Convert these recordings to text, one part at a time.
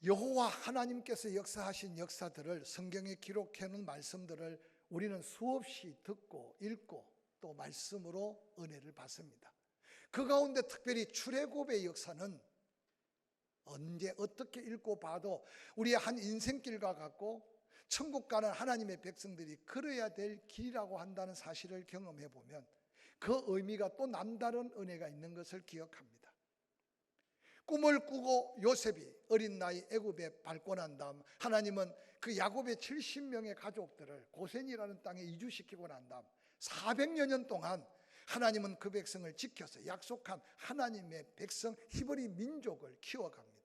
여호와 하나님께서 역사하신 역사들을 성경에 기록해 놓은 말씀들을 우리는 수없이 듣고 읽고 또 말씀으로 은혜를 받습니다. 그 가운데 특별히 출애굽의 역사는 언제 어떻게 읽고 봐도 우리의 한 인생길과 같고 천국 가는 하나님의 백성들이 걸어야 될 길이라고 한다는 사실을 경험해 보면 그 의미가 또 남다른 은혜가 있는 것을 기억합니다. 꿈을 꾸고 요셉이 어린 나이 애굽에 밟고 난 다음 하나님은 그 야곱의 70명의 가족들을 고센이라는 땅에 이주시키고 난 다음 400여 년 동안 하나님은 그 백성을 지켜서 약속한 하나님의 백성 히브리 민족을 키워갑니다.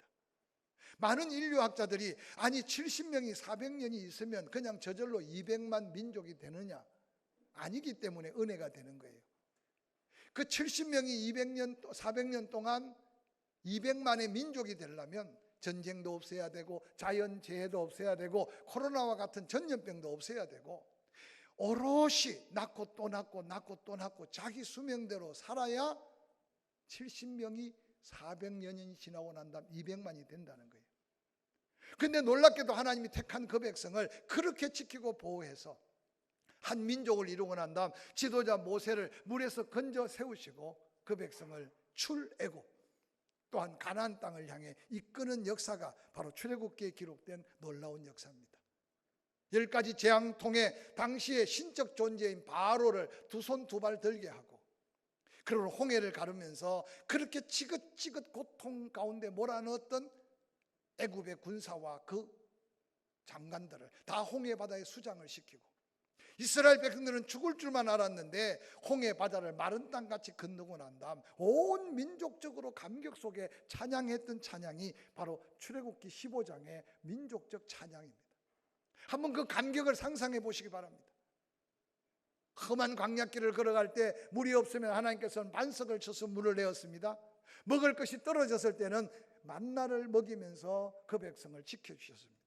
많은 인류학자들이 아니 70명이 400년이 있으면 그냥 저절로 200만 민족이 되느냐? 아니기 때문에 은혜가 되는 거예요. 그 70명이 400년 동안 200만의 민족이 되려면 전쟁도 없애야 되고 자연재해도 없애야 되고 코로나와 같은 전염병도 없애야 되고 오롯이 낳고 또 낳고 낳고 또 낳고 자기 수명대로 살아야 70명이 400년이 지나고 난 다음 200만이 된다는 거예요. 그런데 놀랍게도 하나님이 택한 그 백성을 그렇게 지키고 보호해서 한 민족을 이루고 난 다음 지도자 모세를 물에서 건져 세우시고 그 백성을 출애굽 또한 가나안 땅을 향해 이끄는 역사가 바로 출애굽기에 기록된 놀라운 역사입니다. 10가지 재앙 통해 당시의 신적 존재인 바로를 두 손 두 발 들게 하고 그를 홍해를 가르면서 그렇게 지긋지긋 고통 가운데 몰아넣었던 애굽의 군사와 그 장관들을 다 홍해 바다에 수장을 시키고 이스라엘 백성들은 죽을 줄만 알았는데 홍해 바다를 마른 땅같이 건너고 난 다음 온 민족적으로 감격 속에 찬양했던 찬양이 바로 출애굽기 15장의 민족적 찬양입니다. 한번 그 감격을 상상해 보시기 바랍니다. 험한 광야길을 걸어갈 때 물이 없으면 하나님께서는 반석을 쳐서 물을 내었습니다. 먹을 것이 떨어졌을 때는 만나를 먹이면서 그 백성을 지켜주셨습니다.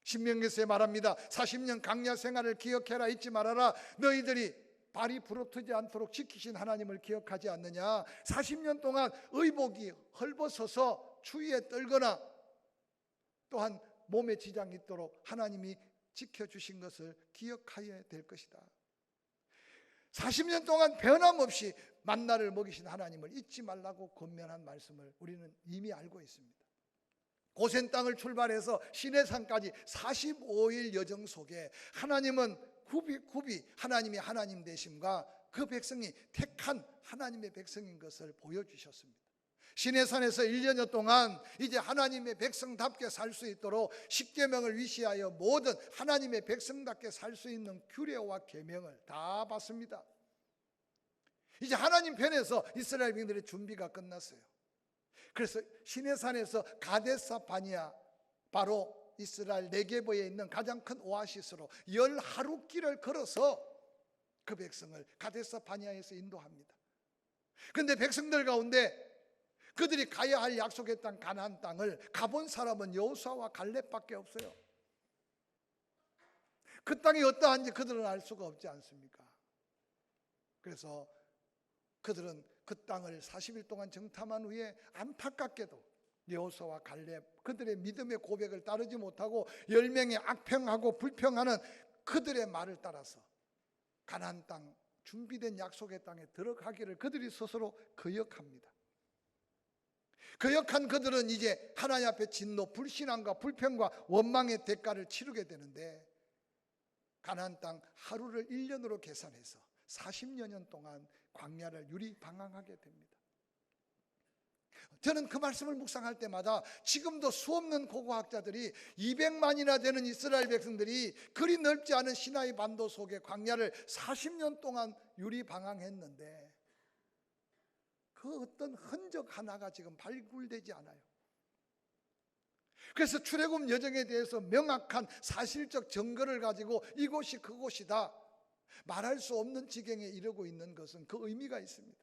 신명기서에 말합니다. 40년 광야 생활을 기억해라, 잊지 말아라. 너희들이 발이 부러뜨지 않도록 지키신 하나님을 기억하지 않느냐. 40년 동안 의복이 헐벗어서 추위에 떨거나 또한 몸에 지장이 있도록 하나님이 지켜주신 것을 기억해야 될 것이다. 40년 동안 변함없이 만나를 먹이신 하나님을 잊지 말라고 권면한 말씀을 우리는 이미 알고 있습니다. 고센 땅을 출발해서 시내산까지 45일 여정 속에 하나님은 굽이 하나님이 하나님 되심과 그 백성이 택한 하나님의 백성인 것을 보여주셨습니다. 시내산에서 1년여 동안 이제 하나님의 백성답게 살 수 있도록 십계명을 위시하여 모든 하나님의 백성답게 살 수 있는 규례와 계명을 다 받습니다. 이제 하나님 편에서 이스라엘 백성들의 준비가 끝났어요. 그래서 시내산에서 가데사 바니아, 바로 이스라엘 네게버에 있는 가장 큰 오아시스로 10하루길을 걸어서 그 백성을 가데사 바니아에서 인도합니다. 그런데 백성들 가운데 그들이 가야 할 약속의 땅 가나안 땅을 가본 사람은 여호수아와 갈렙밖에 없어요. 그 땅이 어떠한지 그들은 알 수가 없지 않습니까? 그래서 그들은 그 땅을 40일 동안 정탐한 후에 안타깝게도 여호수아와 갈렙 그들의 믿음의 고백을 따르지 못하고 10명의 악평하고 불평하는 그들의 말을 따라서 가나안 땅 준비된 약속의 땅에 들어가기를 그들이 스스로 거역합니다. 거역한 그들은 이제 하나님 앞에 진노, 불신앙과 불평과 원망의 대가를 치르게 되는데 가나안 땅 하루를 1년으로 계산해서 40여 년 동안 광야를 유리방황하게 됩니다. 저는 그 말씀을 묵상할 때마다 지금도 수없는 고고학자들이 200만이나 되는 이스라엘 백성들이 그리 넓지 않은 시나이 반도 속의 광야를 40년 동안 유리방황했는데 그 어떤 흔적 하나가 지금 발굴되지 않아요. 그래서 출애굽 여정에 대해서 명확한 사실적 증거를 가지고 이곳이 그곳이다 말할 수 없는 지경에 이르고 있는 것은 그 의미가 있습니다.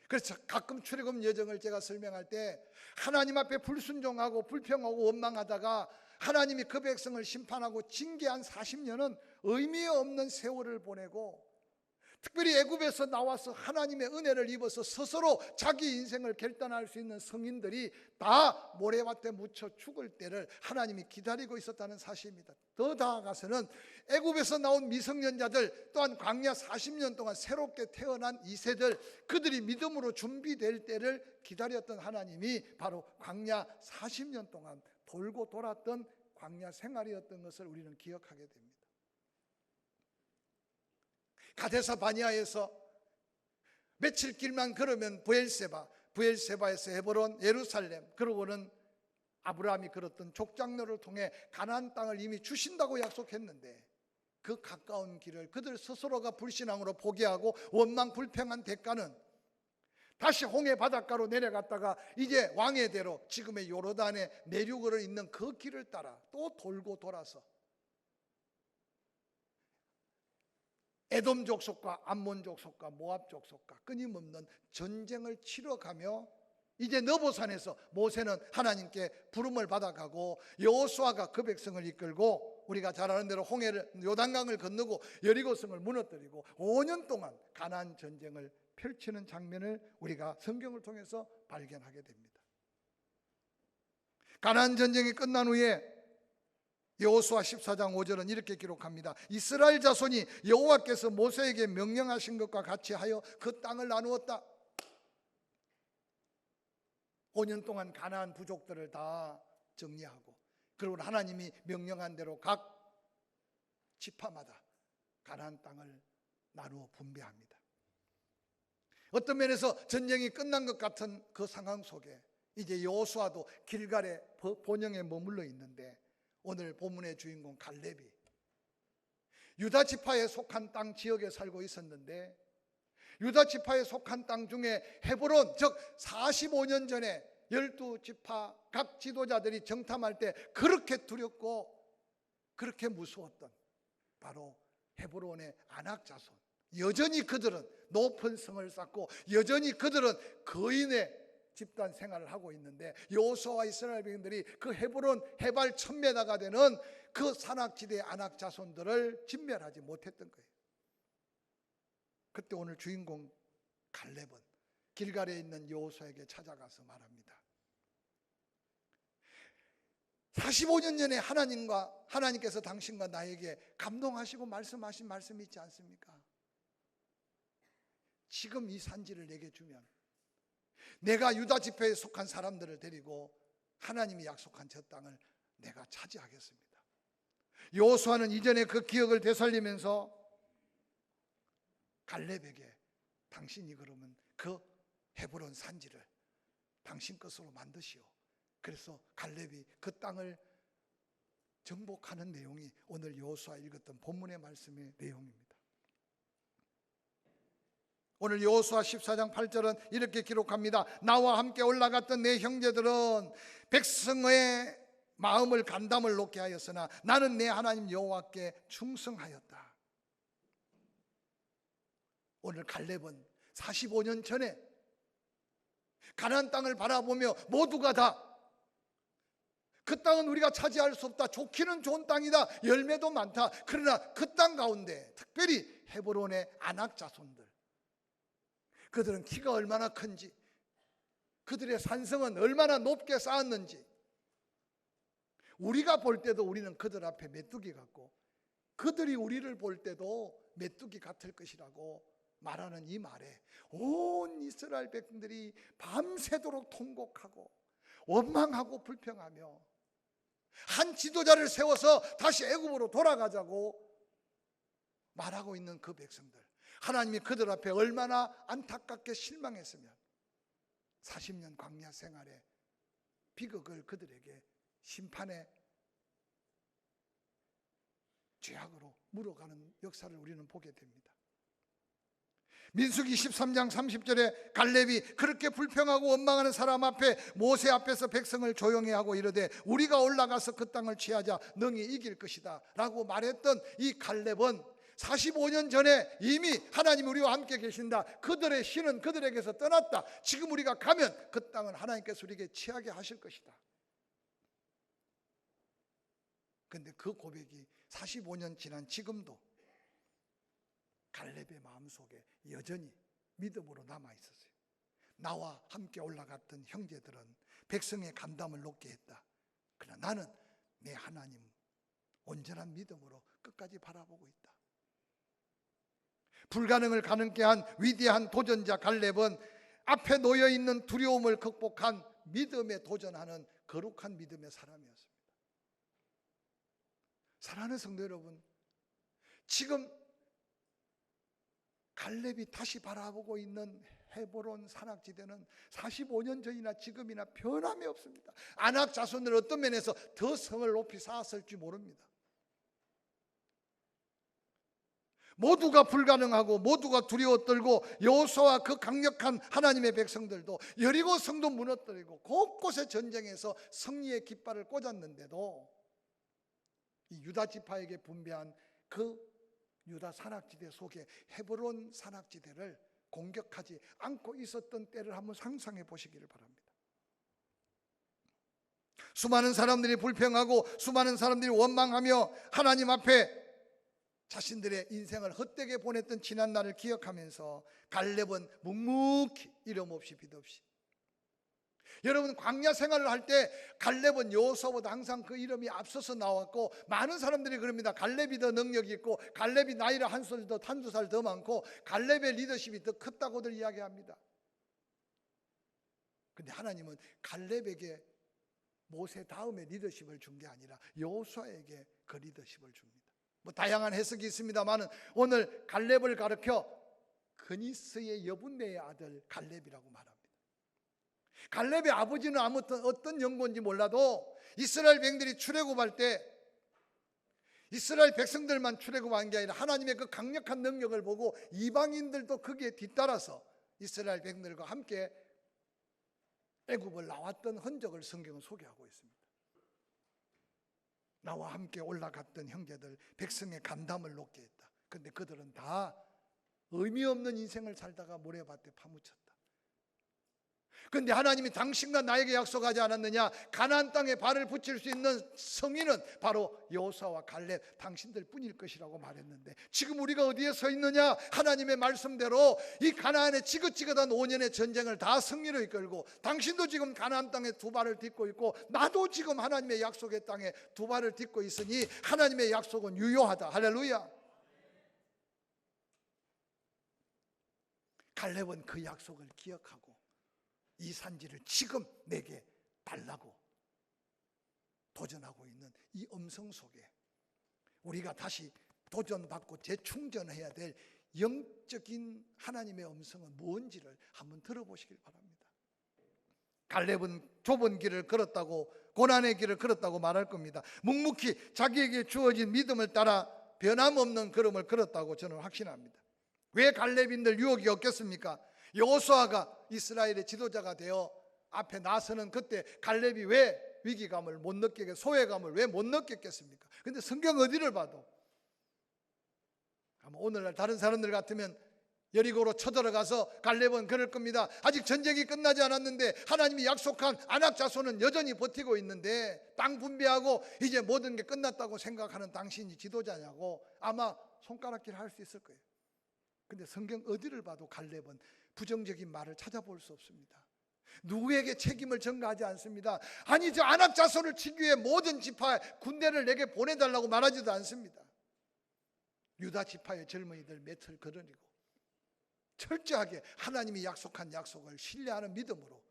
그래서 가끔 출애굽 여정을 제가 설명할 때 하나님 앞에 불순종하고 불평하고 원망하다가 하나님이 그 백성을 심판하고 징계한 40년은 의미 없는 세월을 보내고 특별히 애굽에서 나와서 하나님의 은혜를 입어서 스스로 자기 인생을 결단할 수 있는 성인들이 다 모래밭에 묻혀 죽을 때를 하나님이 기다리고 있었다는 사실입니다. 더 나아가서는 애굽에서 나온 미성년자들, 또한 광야 40년 동안 새롭게 태어난 2세들, 그들이 믿음으로 준비될 때를 기다렸던 하나님이 바로 광야 40년 동안 돌고 돌았던 광야 생활이었던 것을 우리는 기억하게 됩니다. 가데사 바니아에서 며칠 길만 걸으면 브엘세바, 브엘세바에서 헤브론, 예루살렘, 그러고는 아브라함이 걸었던 족장로를 통해 가나안 땅을 이미 주신다고 약속했는데 그 가까운 길을 그들 스스로가 불신앙으로 포기하고 원망 불평한 대가는 다시 홍해 바닷가로 내려갔다가 이제 왕의 대로 지금의 요르단의 내륙으로 있는 그 길을 따라 또 돌고 돌아서 에돔 족속과 암몬 족속과 모압 족속과 끊임없는 전쟁을 치러가며 이제 너보산에서 모세는 하나님께 부름을 받아가고 여호수아가 그 백성을 이끌고 우리가 잘 아는 대로 홍해를 요단강을 건너고 여리고성을 무너뜨리고 5년 동안 가나안 전쟁을 펼치는 장면을 우리가 성경을 통해서 발견하게 됩니다. 가나안 전쟁이 끝난 후에 여호수아 14장 5절은 이렇게 기록합니다. 이스라엘 자손이 여호와께서 모세에게 명령하신 것과 같이 하여 그 땅을 나누었다. 5년 동안 가나안 부족들을 다 정리하고 그리고 하나님이 명령한 대로 각 지파마다 가나안 땅을 나누어 분배합니다. 어떤 면에서 전쟁이 끝난 것 같은 그 상황 속에 이제 여호수아도 길갈의 본영에 머물러 있는데 오늘 본문의 주인공 갈렙이 유다 지파에 속한 땅 지역에 살고 있었는데 유다 지파에 속한 땅 중에 헤브론, 즉 45년 전에 12지파 각 지도자들이 정탐할 때 그렇게 두렵고 그렇게 무서웠던 바로 헤브론의 아낙 자손, 여전히 그들은 높은 성을 쌓고 여전히 그들은 거인의 집단 생활을 하고 있는데 여호수아와 이스라엘 백성들이 그 헤브론 해발 1000m가 되는 그 산악지대의 아낙 자손들을 진멸하지 못했던 거예요. 그때 오늘 주인공 갈렙은 길갈에 있는 여호수아에게 찾아가서 말합니다. 45년 전에 하나님께서 당신과 나에게 감동하시고 말씀하신 말씀이 있지 않습니까? 지금 이 산지를 내게 주면 내가 유다 지파에 속한 사람들을 데리고 하나님이 약속한 저 땅을 내가 차지하겠습니다. 여호수아는 이전에 그 기억을 되살리면서 갈렙에게 당신이 그러면 그 헤브론 산지를 당신 것으로 만드시오. 그래서 갈렙이 그 땅을 정복하는 내용이 오늘 여호수아 읽었던 본문의 말씀의 내용입니다. 오늘 여호수아 14장 8절은 이렇게 기록합니다. 나와 함께 올라갔던 내 형제들은 백성의 마음을 간담을 놓게 하였으나 나는 내 하나님 여호와께 충성하였다. 오늘 갈렙은 45년 전에 가나안 땅을 바라보며 모두가 다 그 땅은 우리가 차지할 수 없다. 좋기는 좋은 땅이다. 열매도 많다. 그러나 그 땅 가운데 특별히 헤브론의 아낙 자손들, 그들은 키가 얼마나 큰지, 그들의 산성은 얼마나 높게 쌓았는지, 우리가 볼 때도 우리는 그들 앞에 메뚜기 같고 그들이 우리를 볼 때도 메뚜기 같을 것이라고 말하는 이 말에 온 이스라엘 백성들이 밤새도록 통곡하고 원망하고 불평하며 한 지도자를 세워서 다시 애굽으로 돌아가자고 말하고 있는 그 백성들, 하나님이 그들 앞에 얼마나 안타깝게 실망했으면 40년 광야 생활의 비극을 그들에게 심판의 죄악으로 물어가는 역사를 우리는 보게 됩니다. 민수기 13장 30절에 갈렙이 그렇게 불평하고 원망하는 사람 앞에 모세 앞에서 백성을 조용히 하고 이르되 우리가 올라가서 그 땅을 취하자 능히 이길 것이다 라고 말했던 이 갈렙은 45년 전에 이미 하나님이 우리와 함께 계신다, 그들의 신은 그들에게서 떠났다, 지금 우리가 가면 그 땅은 하나님께서 우리에게 취하게 하실 것이다. 그런데 그 고백이 45년 지난 지금도 갈렙의 마음속에 여전히 믿음으로 남아 있었어요. 나와 함께 올라갔던 형제들은 백성의 간담을 높게 했다. 그러나 나는 내 하나님 온전한 믿음으로 끝까지 바라보고 있다. 불가능을 가능케 한 위대한 도전자 갈렙은 앞에 놓여있는 두려움을 극복한 믿음에 도전하는 거룩한 믿음의 사람이었습니다. 사랑하는 성도 여러분, 지금 갈렙이 다시 바라보고 있는 헤브론 산악지대는 45년 전이나 지금이나 변함이 없습니다. 아낙 자손들 어떤 면에서 더 성을 높이 쌓았을지 모릅니다. 모두가 불가능하고 모두가 두려워 떨고 여호수아와 그 강력한 하나님의 백성들도 여리고 성도 무너뜨리고 곳곳에 전쟁에서 승리의 깃발을 꽂았는데도 이 유다 지파에게 분배한 그 유다 산악지대 속에 헤브론 산악지대를 공격하지 않고 있었던 때를 한번 상상해 보시기를 바랍니다. 수많은 사람들이 불평하고 수많은 사람들이 원망하며 하나님 앞에 자신들의 인생을 헛되게 보냈던 지난 날을 기억하면서 갈렙은 묵묵히 이름 없이 빛 없이, 여러분 광야 생활을 할 때 갈렙은 여호수아보다 항상 그 이름이 앞서서 나왔고 많은 사람들이 그럽니다. 갈렙이 더 능력이 있고 갈렙이 나이를 한두 살 더 많고 갈렙의 리더십이 더 컸다고들 이야기합니다. 그런데 하나님은 갈렙에게 모세 다음에 리더십을 준 게 아니라 여호수아에게 그 리더십을 줍니다. 뭐 다양한 해석이 있습니다만 오늘 갈렙을 가르쳐 그니스의 여분네의 아들 갈렙이라고 말합니다. 갈렙의 아버지는 아무튼 어떤 연고인지 몰라도 이스라엘 백성들이 출애굽할 때 이스라엘 백성들만 출애굽한 게 아니라 하나님의 그 강력한 능력을 보고 이방인들도 거기에 뒤따라서 이스라엘 백성들과 함께 애굽을 나왔던 흔적을 성경은 소개하고 있습니다. 나와 함께 올라갔던 형제들 백성의 간담을 높게 했다. 그런데 그들은 다 의미 없는 인생을 살다가 모래밭에 파묻혔다. 그런데 하나님이 당신과 나에게 약속하지 않았느냐? 가나안 땅에 발을 붙일 수 있는 성인은 바로 여호수아와 갈렙 당신들 뿐일 것이라고 말했는데 지금 우리가 어디에 서 있느냐? 하나님의 말씀대로 이 가나안의 지긋지긋한 5년의 전쟁을 다 승리로 이끌고 당신도 지금 가나안 땅에 두 발을 딛고 있고 나도 지금 하나님의 약속의 땅에 두 발을 딛고 있으니 하나님의 약속은 유효하다. 할렐루야. 갈렙은 그 약속을 기억하고 이 산지를 지금 내게 달라고 도전하고 있는 이 음성 속에 우리가 다시 도전받고 재충전해야 될 영적인 하나님의 음성은 뭔지를 한번 들어보시길 바랍니다. 갈렙은 좁은 길을 걸었다고, 고난의 길을 걸었다고 말할 겁니다. 묵묵히 자기에게 주어진 믿음을 따라 변함없는 걸음을 걸었다고 저는 확신합니다. 왜 갈렙인들 유혹이 없겠습니까? 여호수아가 이스라엘의 지도자가 되어 앞에 나서는 그때 갈렙이 왜 위기감을 못 느끼게, 소외감을 왜 못 느꼈겠습니까? 그런데 성경 어디를 봐도 아마 오늘날 다른 사람들 같으면 여리고로 쳐들어가서 갈렙은 그럴 겁니다. 아직 전쟁이 끝나지 않았는데 하나님이 약속한 아낙 자손은 여전히 버티고 있는데 땅 분배하고 이제 모든 게 끝났다고 생각하는 당신이 지도자냐고 아마 손가락질 할 수 있을 거예요. 근데 성경 어디를 봐도 갈렙은 부정적인 말을 찾아볼 수 없습니다. 누구에게 책임을 전가하지 않습니다. 아니 저 아낙 자손을 치기 위해 모든 지파 군대를 내게 보내달라고 말하지도 않습니다. 유다 지파의 젊은이들 몇을 거느리고 철저하게 하나님이 약속한 약속을 신뢰하는 믿음으로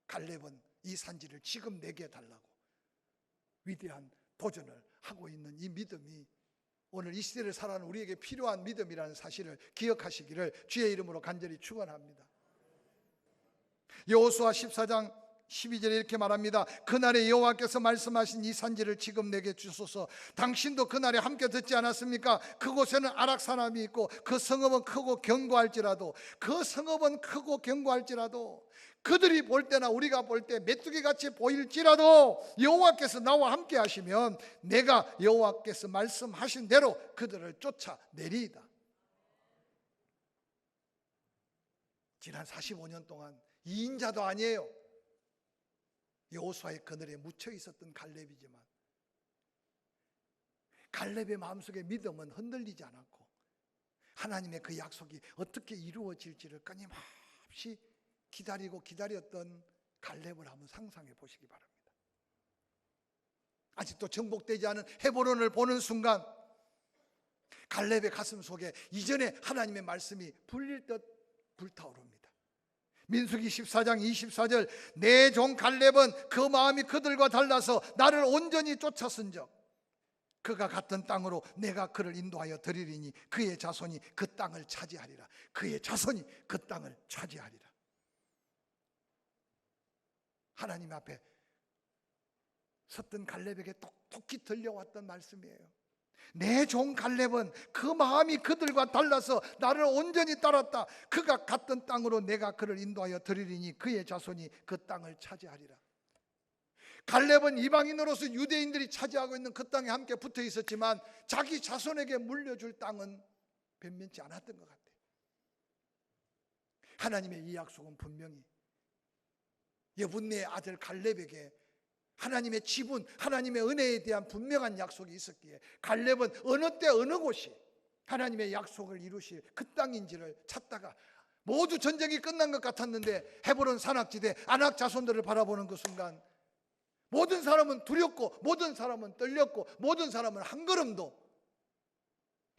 갈렙은 이 산지를 지금 내게 달라고 위대한 도전을 하고 있는 이 믿음이 오늘 이 시대를 살아가는 우리에게 필요한 믿음이라는 사실을 기억하시기를 주의 이름으로 간절히 축원합니다. 여호수아 14장 12절에 이렇게 말합니다. 그날에 여호와께서 말씀하신 이 산지를 지금 내게 주소서. 당신도 그날에 함께 듣지 않았습니까? 그곳에는 아락 사람이 있고 그 성읍은 크고 견고할지라도 그들이 볼 때나 우리가 볼 때 메뚜기같이 보일지라도 여호와께서 나와 함께 하시면 내가 여호와께서 말씀하신 대로 그들을 쫓아내리이다. 지난 45년 동안 2인자도 아니에요. 여호수아의 그늘에 묻혀 있었던 갈렙이지만 갈렙의 마음속에 믿음은 흔들리지 않았고 하나님의 그 약속이 어떻게 이루어질지를 끊임없이 기다리고 기다렸던 갈렙을 한번 상상해 보시기 바랍니다. 아직도 정복되지 않은 헤브론을 보는 순간 갈렙의 가슴 속에 이전에 하나님의 말씀이 불릴 듯 불타오릅니다. 민수기 14장 24절, 내 종 갈렙은 그 마음이 그들과 달라서 나를 온전히 쫓았은즉 그가 갔던 땅으로 내가 그를 인도하여 드리리니 그의 자손이 그 땅을 차지하리라. 그의 자손이 그 땅을 차지하리라. 하나님 앞에 섰던 갈렙에게 똑똑히 들려왔던 말씀이에요. 내 종 갈렙은 그 마음이 그들과 달라서 나를 온전히 따랐다. 그가 갔던 땅으로 내가 그를 인도하여 드리리니 그의 자손이 그 땅을 차지하리라. 갈렙은 이방인으로서 유대인들이 차지하고 있는 그 땅에 함께 붙어 있었지만 자기 자손에게 물려줄 땅은 변변치 않았던 것 같아요. 하나님의 이 약속은 분명히 여분네의 아들 갈렙에게 하나님의 지분, 하나님의 은혜에 대한 분명한 약속이 있었기에 갈렙은 어느 때 어느 곳이 하나님의 약속을 이루실 그 땅인지를 찾다가 모두 전쟁이 끝난 것 같았는데 헤브론 산악지대 아낙 자손들을 바라보는 그 순간 모든 사람은 두렵고 모든 사람은 떨렸고 모든 사람은 한 걸음도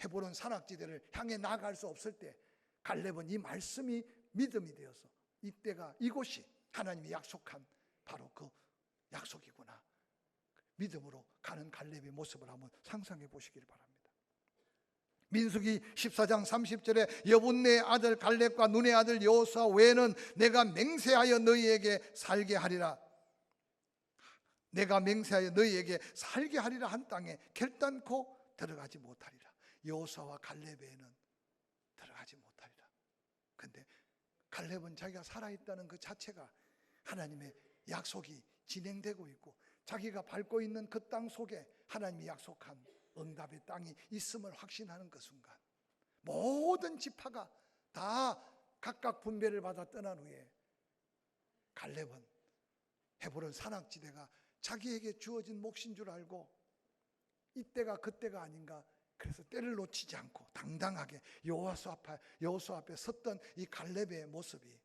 헤브론 산악지대를 향해 나아갈 수 없을 때 갈렙은 이 말씀이 믿음이 되어서 이때가 이곳이 하나님이 약속한 바로 그 약속이구나. 믿음으로 가는 갈렙의 모습을 한번 상상해 보시길 바랍니다. 민수기 14장 30절에 여분네의 아들 갈렙과 눈의 아들 여호수아 외에는 내가 맹세하여 너희에게 살게 하리라. 내가 맹세하여 너희에게 살게 하리라 한 땅에 결단코 들어가지 못하리라. 여호수아와 갈렙에는 들어가지 못하리라. 그런데 갈렙은 자기가 살아있다는 그 자체가 하나님의 약속이 진행되고 있고 자기가 밟고 있는 그 땅 속에 하나님이 약속한 응답의 땅이 있음을 확신하는 그 순간 모든 지파가 다 각각 분배를 받아 떠난 후에 갈렙은 헤브론 산악지대가 자기에게 주어진 몫인 줄 알고 이때가 그때가 아닌가, 그래서 때를 놓치지 않고 당당하게 여호수아 앞에 섰던 이 갈렙의 모습이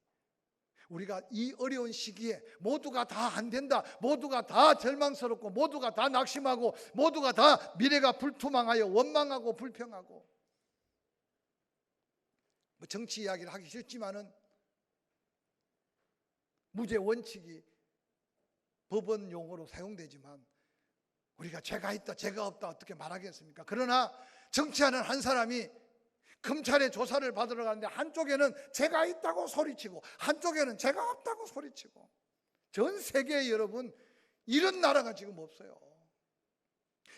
우리가 이 어려운 시기에 모두가 다 안 된다, 모두가 다 절망스럽고 모두가 다 낙심하고 모두가 다 미래가 불투망하여 원망하고 불평하고 정치 이야기를 하기 싫지만은 무죄 원칙이 법원 용어로 사용되지만 우리가 죄가 있다 죄가 없다 어떻게 말하겠습니까? 그러나 정치하는 한 사람이 검찰의 조사를 받으러 가는데 한쪽에는 죄가 있다고 소리치고 한쪽에는 죄가 없다고 소리치고, 전 세계에 여러분 이런 나라가 지금 없어요.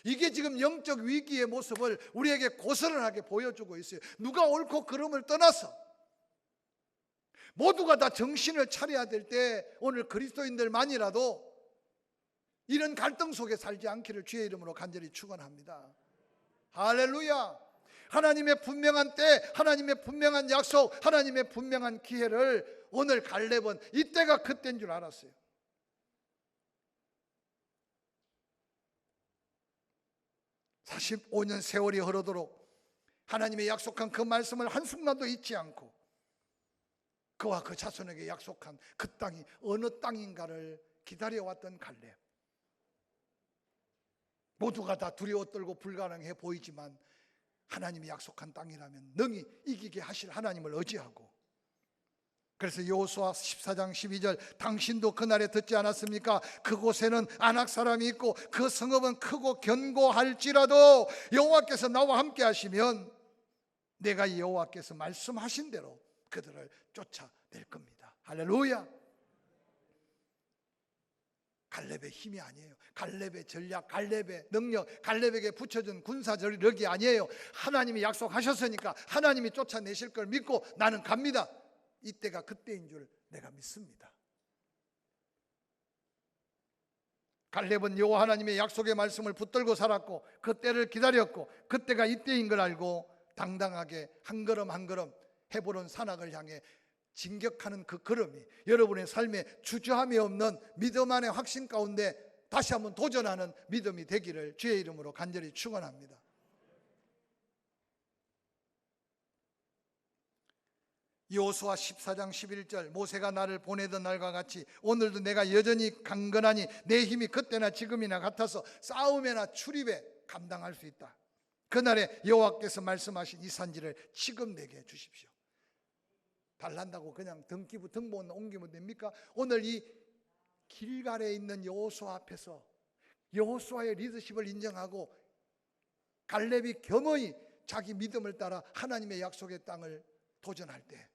이게 지금 영적 위기의 모습을 우리에게 고스란하게 보여주고 있어요. 누가 옳고 그름을 떠나서 모두가 다 정신을 차려야 될 때 오늘 그리스도인들만이라도 이런 갈등 속에 살지 않기를 주의 이름으로 간절히 축원합니다. 할렐루야. 하나님의 분명한 때, 하나님의 분명한 약속, 하나님의 분명한 기회를 오늘 갈렙은 이때가 그때인 줄 알았어요. (45년) 세월이 흐르도록 하나님의 약속한 그 말씀을 한순간도 잊지 않고 그와 그 자손에게 약속한 그 땅이 어느 땅인가를 기다려왔던 갈렙. 모두가 다 두려워 떨고 불가능해 보이지만 하나님이 약속한 땅이라면 능히 이기게 하실 하나님을 의지하고, 그래서 여호수아 14장 12절 당신도 그날에 듣지 않았습니까? 그곳에는 아낙 사람이 있고 그 성읍은 크고 견고할지라도 여호와께서 나와 함께 하시면 내가 여호와께서 말씀하신 대로 그들을 쫓아낼 겁니다. 할렐루야. 갈렙의 힘이 아니에요. 갈렙의 전략, 갈렙의 능력, 갈렙에게 붙여준 군사전력이 아니에요. 하나님이 약속하셨으니까 하나님이 쫓아내실 걸 믿고 나는 갑니다. 이때가 그때인 줄 내가 믿습니다. 갈렙은 여호와 하나님의 약속의 말씀을 붙들고 살았고 그 때를 기다렸고 그때가 이때인 걸 알고 당당하게 한 걸음 한 걸음 헤브론 산악을 향해 진격하는 그 걸음이 여러분의 삶에 주저함이 없는 믿음 안의 확신 가운데 다시 한번 도전하는 믿음이 되기를 주의 이름으로 간절히 축원합니다. 여호수아 14장 11절 모세가 나를 보내던 날과 같이 오늘도 내가 여전히 강건하니 내 힘이 그때나 지금이나 같아서 싸움에나 출입에 감당할 수 있다. 그날에 여호와께서 말씀하신 이 산지를 지금 내게 주십시오. 달란다고 그냥 등본 옮기면 됩니까? 오늘 이 길갈에 있는 여호수아 앞에서 여호수아의 리더십을 인정하고 갈렙이 겸허히 자기 믿음을 따라 하나님의 약속의 땅을 도전할 때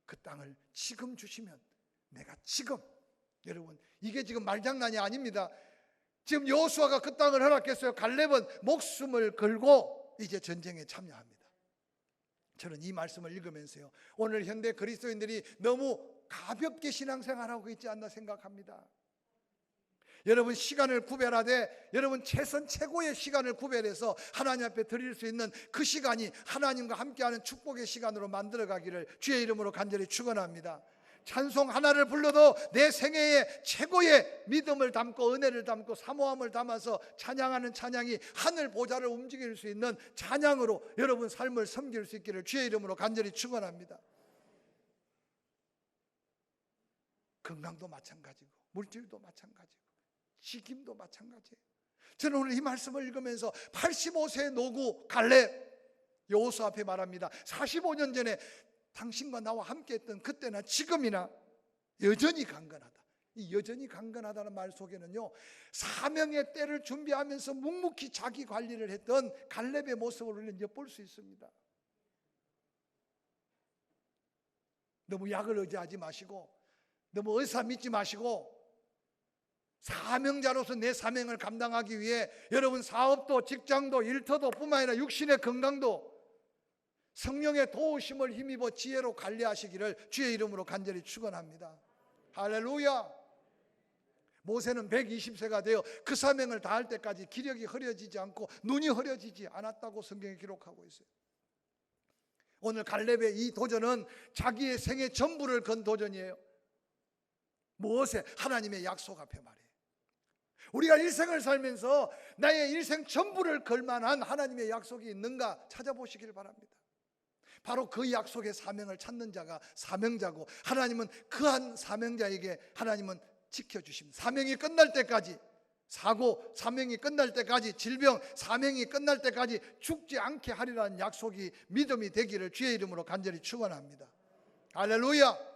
그 땅을 지금 주시면 내가 지금, 여러분 이게 지금 말장난이 아닙니다. 지금 여호수아가 그 땅을 허락했어요. 갈렙은 목숨을 걸고 이제 전쟁에 참여합니다. 저는 이 말씀을 읽으면서요, 오늘 현대 그리스도인들이 너무 가볍게 신앙생활하고 있지 않나 생각합니다. 여러분 시간을 구별하되 여러분 최고의 시간을 구별해서 하나님 앞에 드릴 수 있는 그 시간이 하나님과 함께하는 축복의 시간으로 만들어가기를 주의 이름으로 간절히 축원합니다. 찬송 하나를 불러도 내 생애에 최고의 믿음을 담고 은혜를 담고 사모함을 담아서 찬양하는 찬양이 하늘 보좌를 움직일 수 있는 찬양으로 여러분 삶을 섬길 수 있기를 주의 이름으로 간절히 축원합니다. 건강도 마찬가지고 물질도 마찬가지고 지김도 마찬가지예요. 저는 오늘 이 말씀을 읽으면서 85세의 노구 갈렙 여호수아 앞에 말합니다. 45년 전에 당신과 나와 함께 했던 그때나 지금이나 여전히 강건하다. 이 여전히 강건하다는 말 속에는요, 사명의 때를 준비하면서 묵묵히 자기 관리를 했던 갈렙의 모습을 우리는 엿볼 수 있습니다. 너무 약을 의지하지 마시고 너무 의사 믿지 마시고 사명자로서 내 사명을 감당하기 위해 여러분 사업도 직장도 일터도 뿐만 아니라 육신의 건강도 성령의 도우심을 힘입어 지혜로 관리하시기를 주의 이름으로 간절히 축원합니다. 할렐루야. 모세는 120세가 되어 그 사명을 다할 때까지 기력이 흐려지지 않고 눈이 흐려지지 않았다고 성경에 기록하고 있어요. 오늘 갈렙의 이 도전은 자기의 생애 전부를 건 도전이에요. 무엇에? 하나님의 약속 앞에 말이에요. 우리가 일생을 살면서 나의 일생 전부를 걸 만한 하나님의 약속이 있는가 찾아보시길 바랍니다. 바로 그 약속의 사명을 찾는 자가 사명자고, 하나님은 그한 사명자에게 하나님은 지켜주십니다. 사명이 끝날 때까지, 사고 사명이 끝날 때까지, 질병 사명이 끝날 때까지 죽지 않게 하리라는 약속이 믿음이 되기를 주의 이름으로 간절히 축원합니다. 할렐루야.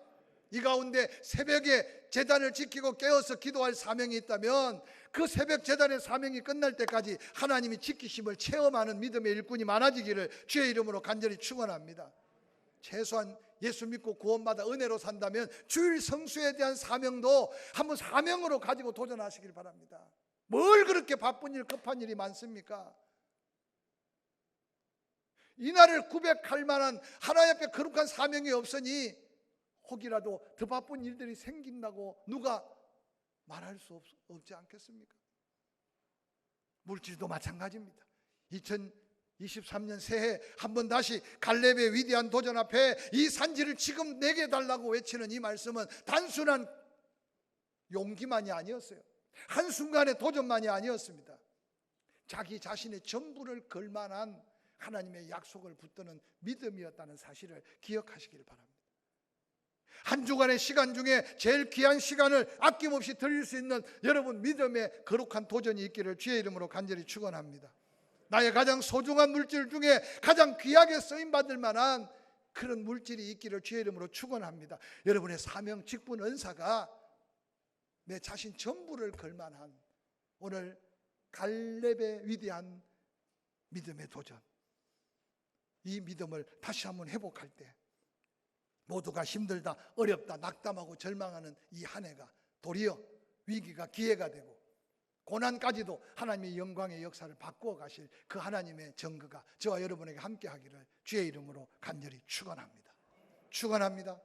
이 가운데 새벽에 제단을 지키고 깨어서 기도할 사명이 있다면 그 새벽 제단의 사명이 끝날 때까지 하나님이 지키심을 체험하는 믿음의 일꾼이 많아지기를 주의 이름으로 간절히 축원합니다. 최소한 예수 믿고 구원받아 은혜로 산다면 주일 성수에 대한 사명도 한번 사명으로 가지고 도전하시길 바랍니다. 뭘 그렇게 바쁜 일 급한 일이 많습니까? 이날을 구백할 만한 하나님 앞에 거룩한 사명이 없으니 혹이라도 더 바쁜 일들이 생긴다고 누가 말할 수 없지 않겠습니까? 물질도 마찬가지입니다. 2023년 새해 한번 다시 갈렙의 위대한 도전 앞에 이 산지를 지금 내게 달라고 외치는 이 말씀은 단순한 용기만이 아니었어요. 한순간의 도전만이 아니었습니다. 자기 자신의 전부를 걸 만한 하나님의 약속을 붙드는 믿음이었다는 사실을 기억하시길 바랍니다. 한 주간의 시간 중에 제일 귀한 시간을 아낌없이 드릴 수 있는 여러분 믿음의 거룩한 도전이 있기를 주의 이름으로 간절히 축원합니다. 나의 가장 소중한 물질 중에 가장 귀하게 쓰임받을 만한 그런 물질이 있기를 주의 이름으로 축원합니다. 여러분의 사명, 직분, 은사가 내 자신 전부를 걸만한 오늘 갈렙의 위대한 믿음의 도전, 이 믿음을 다시 한번 회복할 때 모두가 힘들다, 어렵다, 낙담하고 절망하는 이 한 해가 도리어 위기가 기회가 되고 고난까지도 하나님의 영광의 역사를 바꾸어 가실 그 하나님의 정거가 저와 여러분에게 함께 하기를 주의 이름으로 간절히 축원합니다. 축원합니다.